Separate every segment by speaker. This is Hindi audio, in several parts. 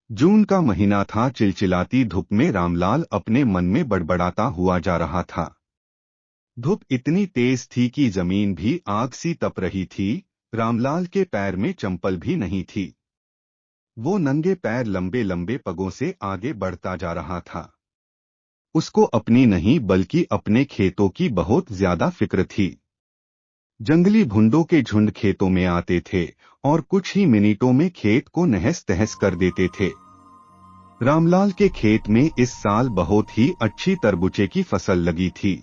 Speaker 1: जून का महीना था। चिलचिलाती धूप में रामलाल अपने मन में बड़बड़ाता हुआ जा रहा था। धूप इतनी तेज थी कि जमीन भी आग सी तप रही थी। रामलाल के पैर में चंपल भी नहीं थी। वो नंगे पैर लंबे लंबे पगों से आगे बढ़ता जा रहा था। उसको अपनी नहीं बल्कि अपने खेतों की बहुत ज्यादा फिक्र थी। जंगली भुंडों के झुंड खेतों में आते थे और कुछ ही मिनटों में खेत को नहस तहस कर देते थे। रामलाल के खेत में इस साल बहुत ही अच्छी तरबूजे की फसल लगी थी,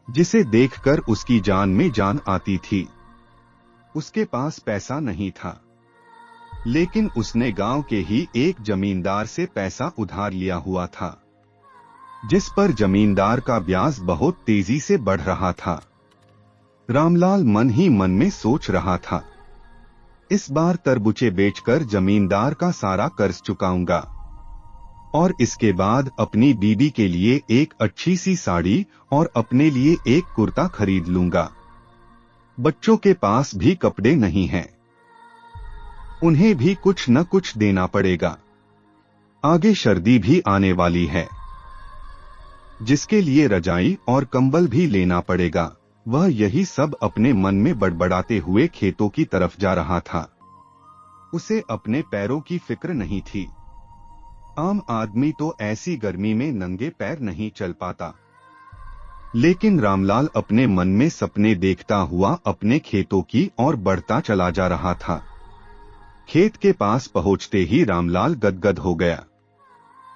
Speaker 1: जिसे देखकर उसकी जान में जान आती थी। उसके पास पैसा नहीं था, लेकिन उसने गांव के ही एक जमींदार से पैसा उधार लिया हुआ था, जिस पर जमींदार का ब्याज बहुत तेजी से बढ़ रहा था। रामलाल मन ही मन में सोच रहा था, इस बार तरबूजे बेचकर जमींदार का सारा कर्ज चुकाऊंगा और इसके बाद अपनी बीबी के लिए एक अच्छी सी साड़ी और अपने लिए एक कुर्ता खरीद लूंगा। बच्चों के पास भी कपड़े नहीं हैं, उन्हें भी कुछ न कुछ देना पड़ेगा। आगे सर्दी भी आने वाली है, जिसके लिए रजाई और कंबल भी लेना पड़ेगा। वह यही सब अपने मन में बड़बड़ाते हुए खेतों की तरफ जा रहा था। उसे अपने पैरों की फिक्र नहीं थी। आम आदमी तो ऐसी गर्मी में नंगे पैर नहीं चल पाता, लेकिन रामलाल अपने मन में सपने देखता हुआ अपने खेतों की ओर बढ़ता चला जा रहा था। खेत के पास पहुंचते ही रामलाल गदगद हो गया।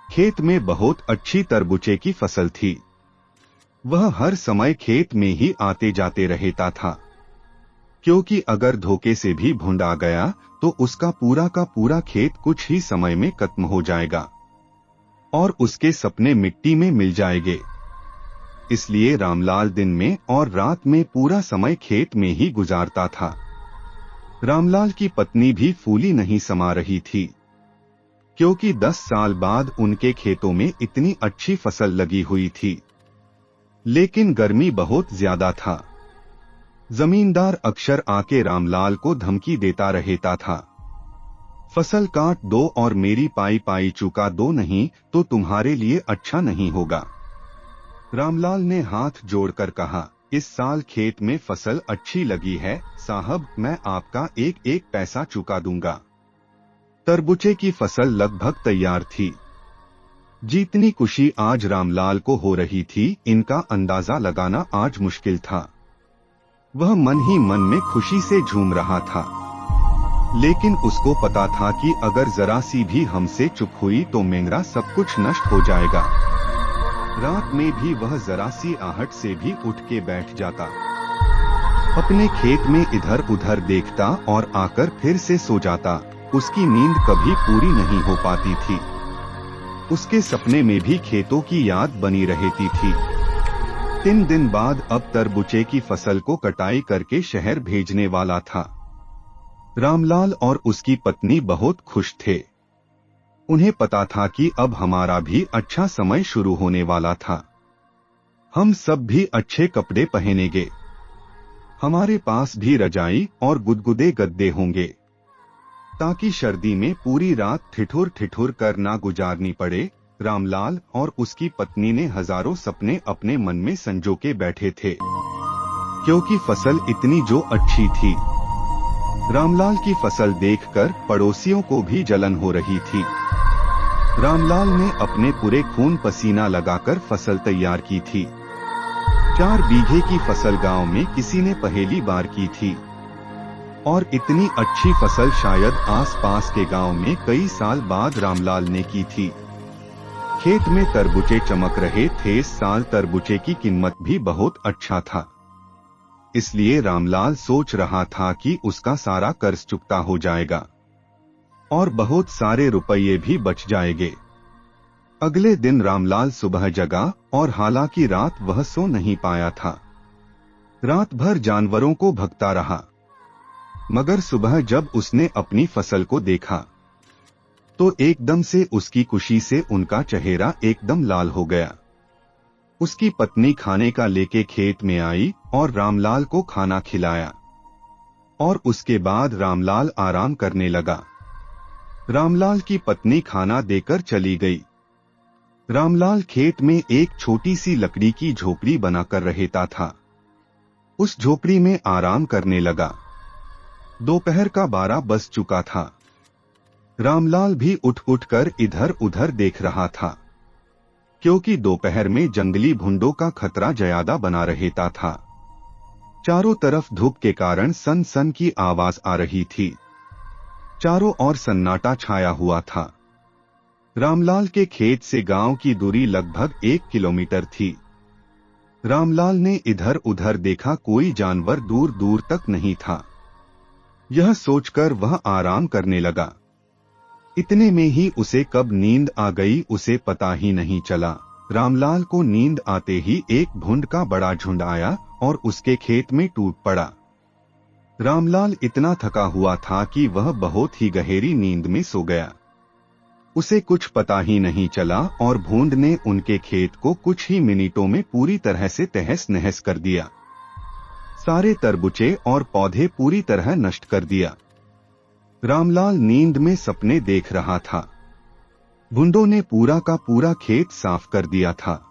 Speaker 1: खेत में बहुत अच्छी तरबूजे की फसल थी। वह हर समय खेत में ही आते जाते रहता था, क्योंकि अगर धोखे से भी भुंड आ गया तो उसका पूरा का पूरा खेत कुछ ही समय में खत्म हो जाएगा और उसके सपने मिट्टी में मिल जाएंगे। इसलिए रामलाल दिन में और रात में पूरा समय खेत में ही गुजारता था। रामलाल की पत्नी भी फूली नहीं समा रही थी, क्योंकि 10 साल बाद उनके खेतों में इतनी अच्छी फसल लगी हुई थी, लेकिन गर्मी बहुत ज्यादा था। जमींदार अक्सर आके रामलाल को धमकी देता रहता था, फसल काट दो और मेरी पाई पाई चुका दो, नहीं तो तुम्हारे लिए अच्छा नहीं होगा। रामलाल ने हाथ जोड़कर कहा, इस साल खेत में फसल अच्छी लगी है साहब, मैं आपका एक एक पैसा चुका दूंगा। तरबूजे की फसल लगभग तैयार थी। जितनी खुशी आज रामलाल को हो रही थी, इनका अंदाजा लगाना आज मुश्किल था। वह मन ही मन में खुशी से झूम रहा था, लेकिन उसको पता था कि अगर जरा सी भी हमसे चूक हुई तो मेरा सब कुछ नष्ट हो जाएगा। रात में भी वह जरा सी आहट से भी उठ के बैठ जाता, अपने खेत में इधर उधर देखता और आकर फिर से सो जाता। उसकी नींद कभी पूरी नहीं हो पाती थी। उसके सपने में भी खेतों की याद बनी रहती थी। 3 दिन बाद अब तरबूजे की फसल को कटाई करके शहर भेजने वाला था। रामलाल और उसकी पत्नी बहुत खुश थे। उन्हें पता था कि अब हमारा भी अच्छा समय शुरू होने वाला था। हम सब भी अच्छे कपड़े पहनेंगे, हमारे पास भी रजाई और गुदगुदे गद्दे होंगे, ताकि सर्दी में पूरी रात ठिठुर ठिठुर कर ना गुजारनी पड़े। रामलाल और उसकी पत्नी ने हजारों सपने अपने मन में संजो के बैठे थे, क्योंकि फसल इतनी जो अच्छी थी। रामलाल की फसल देखकर पड़ोसियों को भी जलन हो रही थी। रामलाल ने अपने पूरे खून पसीना लगाकर फसल तैयार की थी। 4 बीघे की फसल गांव में किसी ने पहली बार की थी, और इतनी अच्छी फसल शायद आसपास के गांव में कई साल बाद रामलाल ने की थी। खेत में तरबूजे चमक रहे थे। इस साल तरबूजे की कीमत भी बहुत अच्छा था, इसलिए रामलाल सोच रहा था कि उसका सारा कर्ज चुकता हो जाएगा और बहुत सारे रुपये भी बच जाएंगे। अगले दिन रामलाल सुबह जगा और हालांकि रात वह सो नहीं पाया था। रात भर जानवरों को भगता रहा, मगर सुबह जब उसने अपनी फसल को देखा तो एकदम से उसकी खुशी से उनका चेहरा एकदम लाल हो गया। उसकी पत्नी खाने का लेके खेत में आई और रामलाल को खाना खिलाया, और उसके बाद रामलाल आराम करने लगा। रामलाल की पत्नी खाना देकर चली गई। रामलाल खेत में एक छोटी सी लकड़ी की झोपड़ी बनाकर रहता था। उस झोपड़ी में आराम करने लगा। दोपहर का 12 बज चुका था। रामलाल भी उठ कर इधर उधर देख रहा था, क्योंकि दोपहर में जंगली भुंडों का खतरा ज्यादा बना रहता था। चारों तरफ धूप के कारण सन सन की आवाज आ रही थी। चारों ओर सन्नाटा छाया हुआ था। रामलाल के खेत से गांव की दूरी लगभग 1 किलोमीटर थी। रामलाल ने इधर उधर देखा, कोई जानवर दूर दूर तक नहीं था। यह सोचकर वह आराम करने लगा। इतने में ही उसे कब नींद आ गई उसे पता ही नहीं चला। रामलाल को नींद आते ही एक भुंड का बड़ा झुंड आया और उसके खेत में टूट पड़ा। रामलाल इतना थका हुआ था कि वह बहुत ही गहरी नींद में सो गया। उसे कुछ पता ही नहीं चला और भूंड ने उनके खेत को कुछ ही मिनटों में पूरी तरह से तहस नहस कर दिया। सारे तरबूचे और पौधे पूरी तरह नष्ट कर दिया। रामलाल नींद में सपने देख रहा था। भुंडों ने पूरा का पूरा खेत साफ कर दिया था।